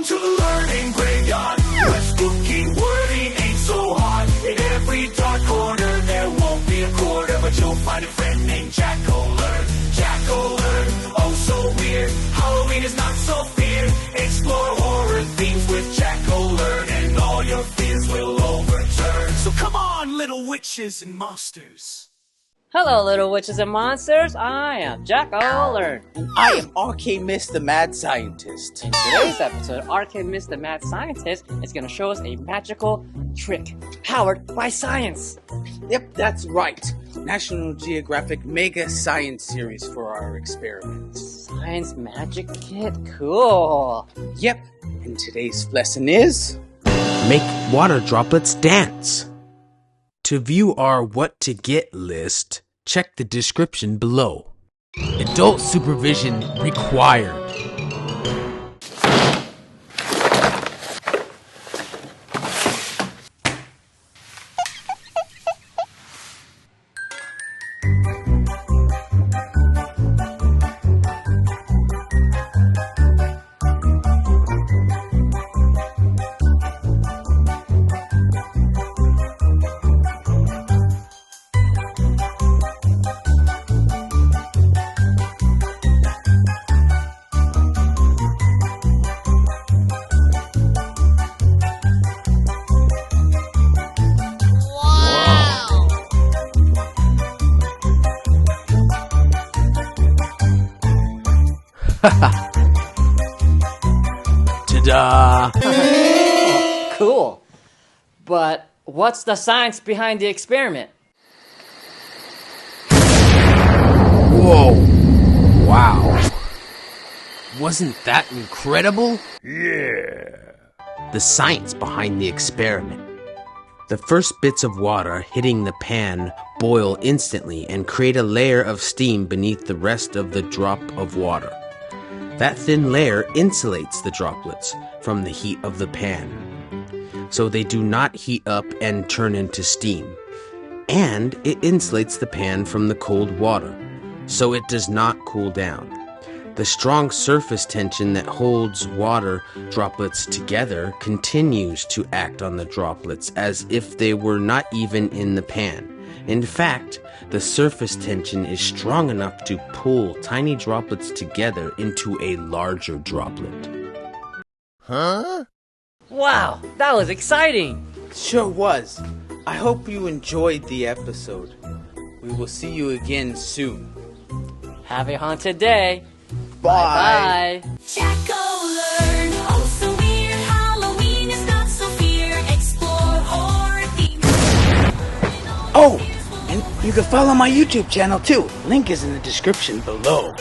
Welcome to the learning graveyard. Where spooky wording ain't so hard. In every dark corner there won't be a quarter, but you'll find a friend named Jack-O-Lern. Jack-O-Lern, oh so weird. Halloween is not so feared. Explore horror themes with Jack-O-Lern, and all your fears will overturn. So come on, little witches and monsters. Hello, little witches and monsters. I am Jack-O-Lern. I am Arcane Myst, the mad scientist. In today's episode, Arcane Myst, the mad scientist, is going to show us a magical trick powered by science. Yep, that's right. National Geographic Mega Science Series for our experiments. Science magic kit? Cool. Yep, and today's lesson is... make water droplets dance. To view our what to get list, check the description below. Adult supervision required. Ta-da! Cool. But what's the science behind the experiment? Whoa! Wow! Wasn't that incredible? Yeah! The science behind the experiment. The first bits of water hitting the pan boil instantly and create a layer of steam beneath the rest of the drop of water. That thin layer insulates the droplets from the heat of the pan, so they do not heat up and turn into steam. And it insulates the pan from the cold water, so it does not cool down. The strong surface tension that holds water droplets together continues to act on the droplets as if they were not even in the pan. In fact, the surface tension is strong enough to pull tiny droplets together into a larger droplet. Huh? Wow, that was exciting. Sure was. I hope you enjoyed the episode. We will see you again soon. Have a haunted day. Bye. Bye. Jack-O-Lern, oh so weird. Halloween is not so feared. Explore horror themes. Oh, and you can follow my YouTube channel too. Link is in the description below.